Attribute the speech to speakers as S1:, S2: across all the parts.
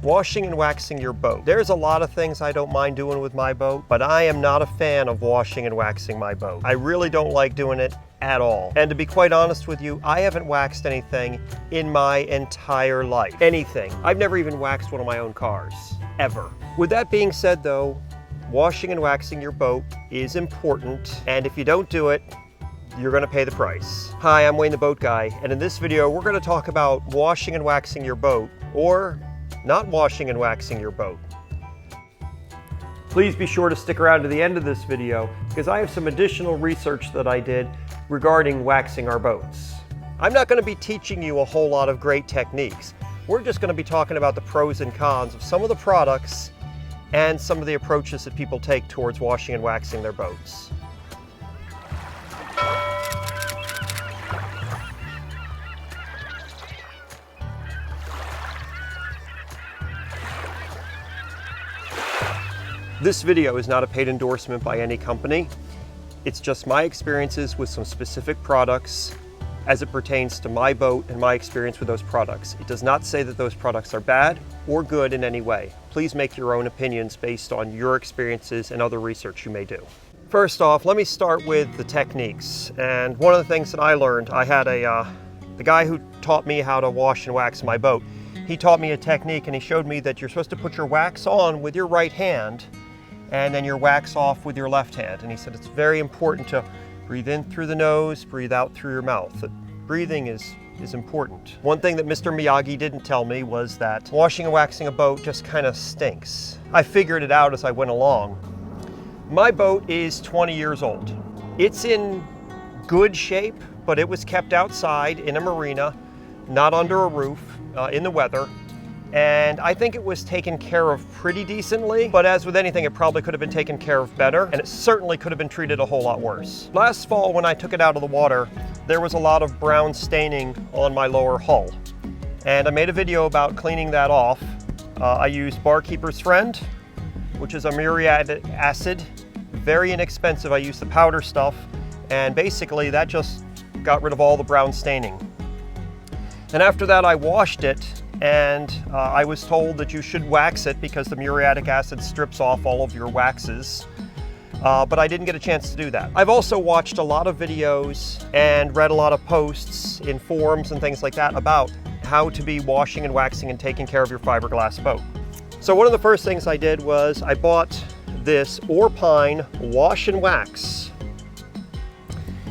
S1: Washing and waxing your boat. There's a lot of things I don't mind doing with my boat, but I am not a fan of washing and waxing my boat. I really don't like doing it at all. And to be quite honest with you, I haven't waxed anything in my entire life. Anything. I've never even waxed one of my own cars, ever. With that being said though, washing and waxing your boat is important, and if you don't do it, you're gonna pay the price. Hi, I'm Wayne the Boat Guy, and in this video, we're gonna talk about washing and waxing your boat, or not washing and waxing your boat. Please be sure to stick around to the end of this video because I have some additional research that I did regarding waxing our boats. I'm not going to be teaching you a whole lot of great techniques. We're just going to be talking about the pros and cons of some of the products and some of the approaches that people take towards washing and waxing their boats. This video is not a paid endorsement by any company. It's just my experiences with some specific products as it pertains to my boat and my experience with those products. It does not say that those products are bad or good in any way. Please make your own opinions based on your experiences and other research you may do. First off, let me start with the techniques. And one of the things that I learned, I had the guy who taught me how to wash and wax my boat. He taught me a technique and he showed me that you're supposed to put your wax on with your right hand and then your wax off with your left hand. And he said it's very important to breathe in through the nose, breathe out through your mouth. That breathing is important. One thing that Mr. Miyagi didn't tell me was that washing and waxing a boat just kind of stinks. I figured it out as I went along. My boat is 20 years old. It's in good shape, but it was kept outside in a marina, not under a roof, in the weather. And I think it was taken care of pretty decently, but as with anything, it probably could have been taken care of better, and it certainly could have been treated a whole lot worse. Last fall, when I took it out of the water, there was a lot of brown staining on my lower hull. And I made a video about cleaning that off. I used Barkeeper's Friend, which is a muriatic acid, very inexpensive. I used the powder stuff, and basically that just got rid of all the brown staining. And after that, I washed it, and I was told that you should wax it because the muriatic acid strips off all of your waxes, but I didn't get a chance to do that. I've also watched a lot of videos and read a lot of posts in forums and things like that about how to be washing and waxing and taking care of your fiberglass boat. So one of the first things I did was I bought this Orpine Wash and Wax.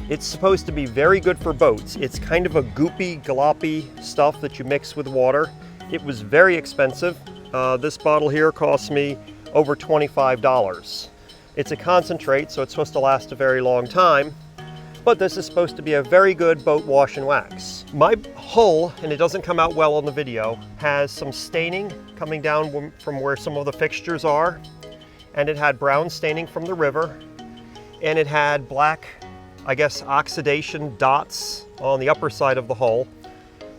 S1: It's supposed to be very good for boats. It's kind of a goopy, gloppy stuff that you mix with water. It was very expensive. This bottle here cost me over $25. It's a concentrate, so it's supposed to last a very long time, but this is supposed to be a very good boat wash and wax. My hull, and it doesn't come out well on the video, has some staining coming down from where some of the fixtures are, and it had brown staining from the river, and it had black, I guess, oxidation dots on the upper side of the hull,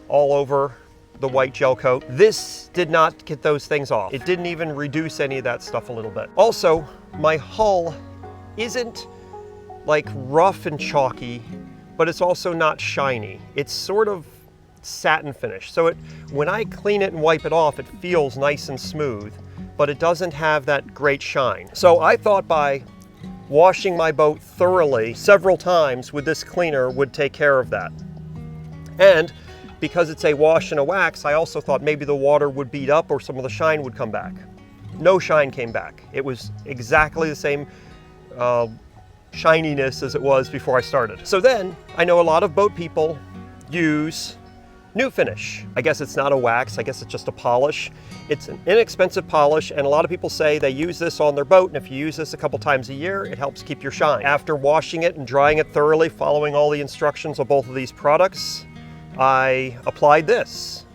S1: all over the white gel coat. This did not get those things off. It didn't even reduce any of that stuff a little bit. Also, my hull isn't like rough and chalky, but it's also not shiny. It's sort of satin finish. So when I clean it and wipe it off, it feels nice and smooth, but it doesn't have that great shine. So I thought by washing my boat thoroughly several times with this cleaner would take care of that. And because it's a wash and a wax, I also thought maybe the water would beat up or some of the shine would come back. No shine came back. It was exactly the same shininess as it was before I started. So then, I know a lot of boat people use New Finish. I guess it's not a wax, I guess it's just a polish. It's an inexpensive polish, and a lot of people say they use this on their boat, and if you use this a couple times a year, it helps keep your shine. After washing it and drying it thoroughly, following all the instructions of both of these products, I applied this,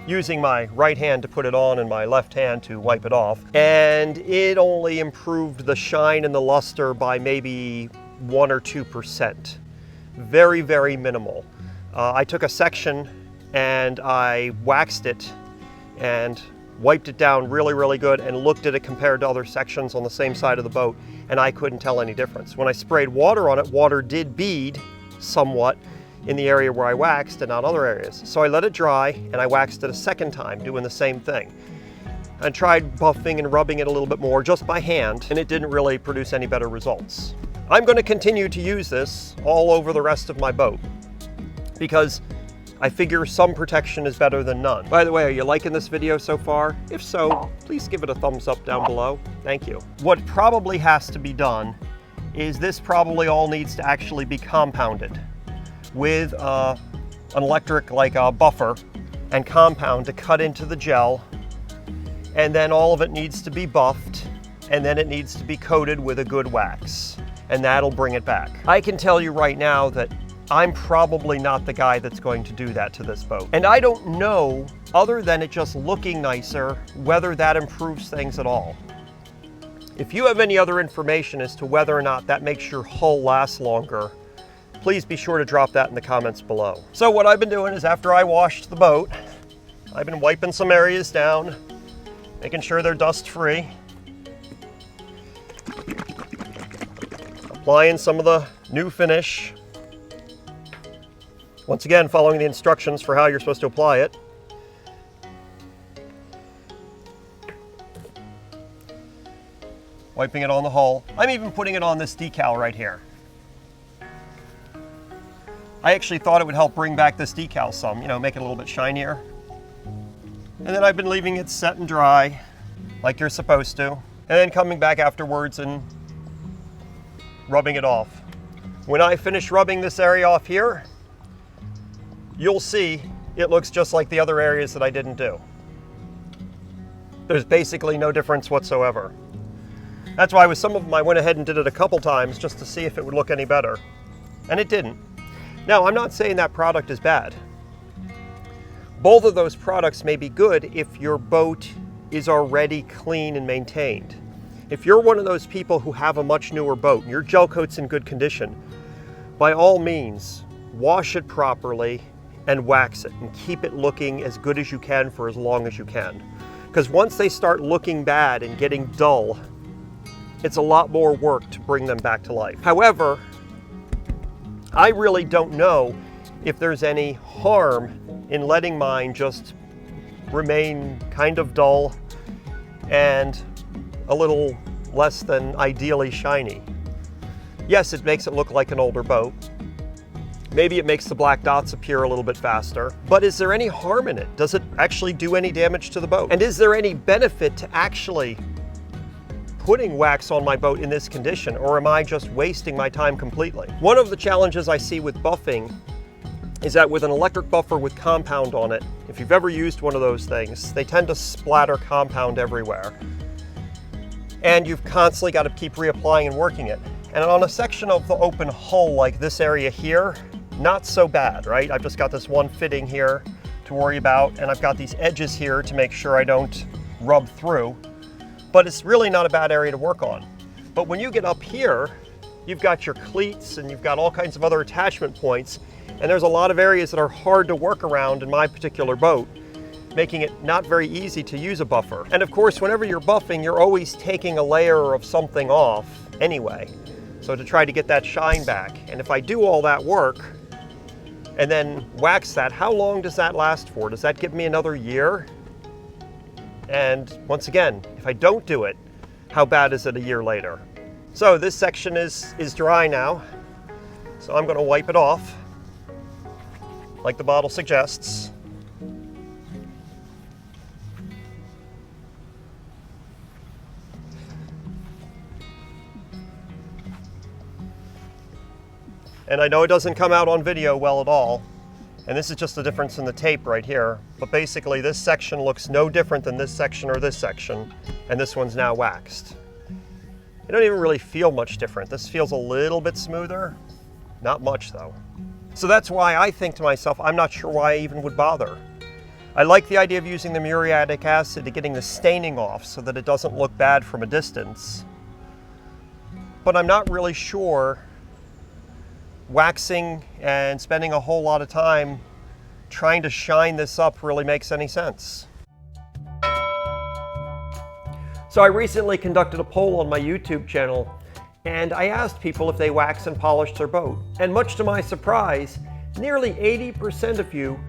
S1: using my right hand to put it on and my left hand to wipe it off, and it only improved the shine and the luster by maybe 1 or 2%. Very, very minimal. I took a section and I waxed it and wiped it down really, really good and looked at it compared to other sections on the same side of the boat, and I couldn't tell any difference. When I sprayed water on it, water did bead somewhat in the area where I waxed and not other areas. So I let it dry and I waxed it a second time, doing the same thing. I tried buffing and rubbing it a little bit more just by hand, and it didn't really produce any better results. I'm going to continue to use this all over the rest of my boat because I figure some protection is better than none. By the way, are you liking this video so far? If so, please give it a thumbs up down below. Thank you. What probably has to be done is this probably all needs to actually be compounded with an electric, like a buffer and compound to cut into the gel, and then all of it needs to be buffed, and then it needs to be coated with a good wax, and that'll bring it back. I can tell you right now that I'm probably not the guy that's going to do that to this boat. And I don't know, other than it just looking nicer, whether that improves things at all. If you have any other information as to whether or not that makes your hull last longer, please be sure to drop that in the comments below. So what I've been doing is, after I washed the boat, I've been wiping some areas down, making sure they're dust free, applying some of the new finish. Once again, following the instructions for how you're supposed to apply it. Wiping it on the hull. I'm even putting it on this decal right here. I actually thought it would help bring back this decal some, you know, make it a little bit shinier. And then I've been leaving it set and dry, like you're supposed to. And then coming back afterwards and rubbing it off. When I finish rubbing this area off here, you'll see it looks just like the other areas that I didn't do. There's basically no difference whatsoever. That's why with some of them I went ahead and did it a couple times just to see if it would look any better. And it didn't. Now, I'm not saying that product is bad. Both of those products may be good if your boat is already clean and maintained. If you're one of those people who have a much newer boat and your gel coat's in good condition, by all means, wash it properly and wax it and keep it looking as good as you can for as long as you can. Because once they start looking bad and getting dull, it's a lot more work to bring them back to life. However, I really don't know if there's any harm in letting mine just remain kind of dull and a little less than ideally shiny. Yes, it makes it look like an older boat. Maybe it makes the black dots appear a little bit faster, but is there any harm in it? Does it actually do any damage to the boat? And is there any benefit to actually putting wax on my boat in this condition, or am I just wasting my time completely? One of the challenges I see with buffing is that with an electric buffer with compound on it, if you've ever used one of those things, they tend to splatter compound everywhere. And you've constantly got to keep reapplying and working it. And on a section of the open hull like this area here, not so bad, right? I've just got this one fitting here to worry about, and I've got these edges here to make sure I don't rub through. But it's really not a bad area to work on. But when you get up here, you've got your cleats and you've got all kinds of other attachment points, and there's a lot of areas that are hard to work around in my particular boat, making it not very easy to use a buffer. And of course, whenever you're buffing, you're always taking a layer of something off anyway, so to try to get that shine back. And if I do all that work and then wax that, how long does that last for? Does that give me another year? And once again, if I don't do it, how bad is it a year later? So this section is dry now, so I'm going to wipe it off like the bottle suggests. And I know it doesn't come out on video well at all, and this is just a difference in the tape right here, but basically this section looks no different than this section or this section, and this one's now waxed. It don't even really feel much different. This feels a little bit smoother, not much though. So that's why I think to myself, I'm not sure why I even would bother. I like the idea of using the muriatic acid to getting the staining off so that it doesn't look bad from a distance, but I'm not really sure waxing and spending a whole lot of time trying to shine this up really makes any sense. So I recently conducted a poll on my YouTube channel, and I asked people if they wax and polish their boat. And much to my surprise, nearly 80% of you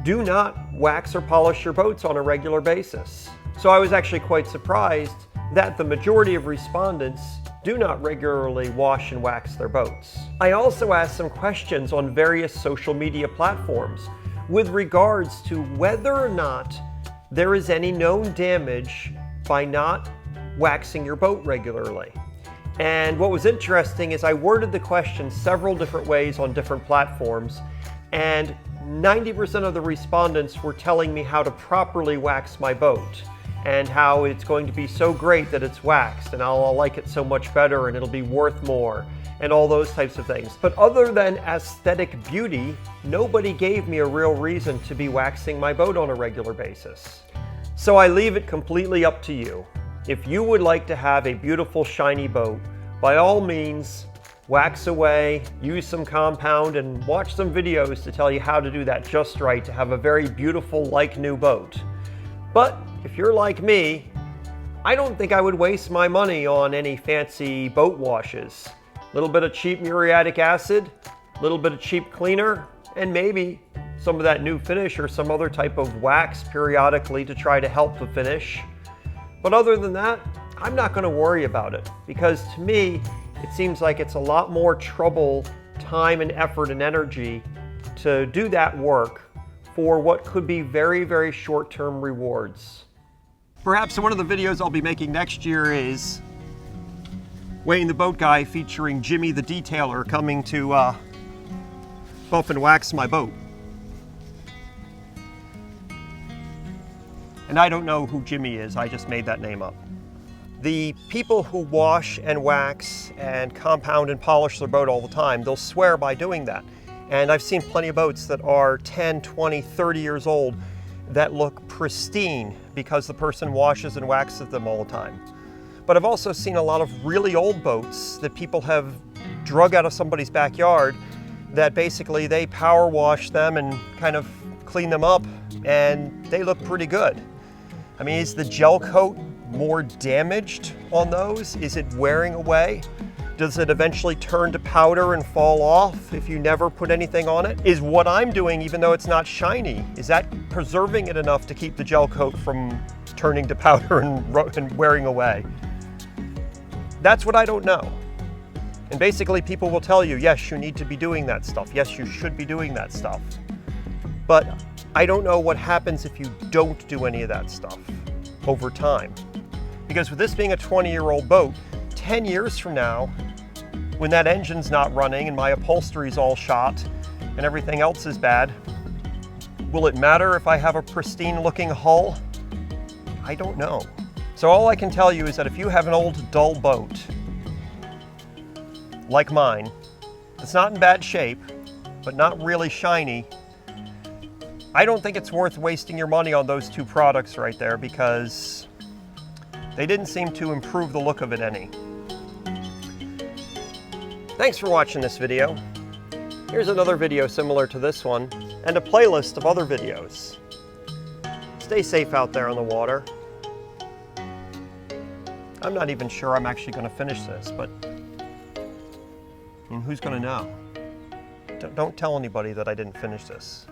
S1: do not wax or polish your boats on a regular basis? So I was actually quite surprised that the majority of respondents do not regularly wash and wax their boats. I also asked some questions on various social media platforms with regards to whether or not there is any known damage by not waxing your boat regularly. And what was interesting is I worded the question several different ways on different platforms, and 90% of the respondents were telling me how to properly wax my boat and how it's going to be so great that it's waxed and I'll like it so much better and it'll be worth more and all those types of things. But other than aesthetic beauty, nobody gave me a real reason to be waxing my boat on a regular basis. So I leave it completely up to you. If you would like to have a beautiful shiny boat, by all means, wax away, use some compound, and watch some videos to tell you how to do that just right to have a very beautiful, like new boat. But if you're like me, I don't think I would waste my money on any fancy boat washes. A little bit of cheap muriatic acid, a little bit of cheap cleaner, and maybe some of that new finish or some other type of wax periodically to try to help the finish. But other than that, I'm not going to worry about it, because to me, it seems like it's a lot more trouble, time and effort and energy to do that work for what could be very, very short-term rewards. Perhaps one of the videos I'll be making next year is Wayne the Boat Guy featuring Jimmy the Detailer coming to buff and wax my boat. And I don't know who Jimmy is, I just made that name up. The people who wash and wax and compound and polish their boat all the time, they'll swear by doing that. And I've seen plenty of boats that are 10, 20, 30 years old that look pristine because the person washes and waxes them all the time. But I've also seen a lot of really old boats that people have drug out of somebody's backyard that basically they power wash them and kind of clean them up, and they look pretty good. I mean, is the gel coat more damaged on those? Is it wearing away? Does it eventually turn to powder and fall off if you never put anything on it? Is what I'm doing, even though it's not shiny, is that preserving it enough to keep the gel coat from turning to powder and wearing away? That's what I don't know. And basically people will tell you, yes, you need to be doing that stuff. Yes, you should be doing that stuff. But I don't know what happens if you don't do any of that stuff over time. Because with this being a 20-year-old boat, 10 years from now, when that engine's not running and my upholstery's all shot and everything else is bad, will it matter if I have a pristine looking hull? I don't know. So all I can tell you is that if you have an old dull boat, like mine, it's not in bad shape, but not really shiny, I don't think it's worth wasting your money on those two products right there, because they didn't seem to improve the look of it any. Thanks for watching this video. Here's another video similar to this one, and a playlist of other videos. Stay safe out there on the water. I'm not even sure I'm actually going to finish this, but who's going to know? Don't tell anybody that I didn't finish this.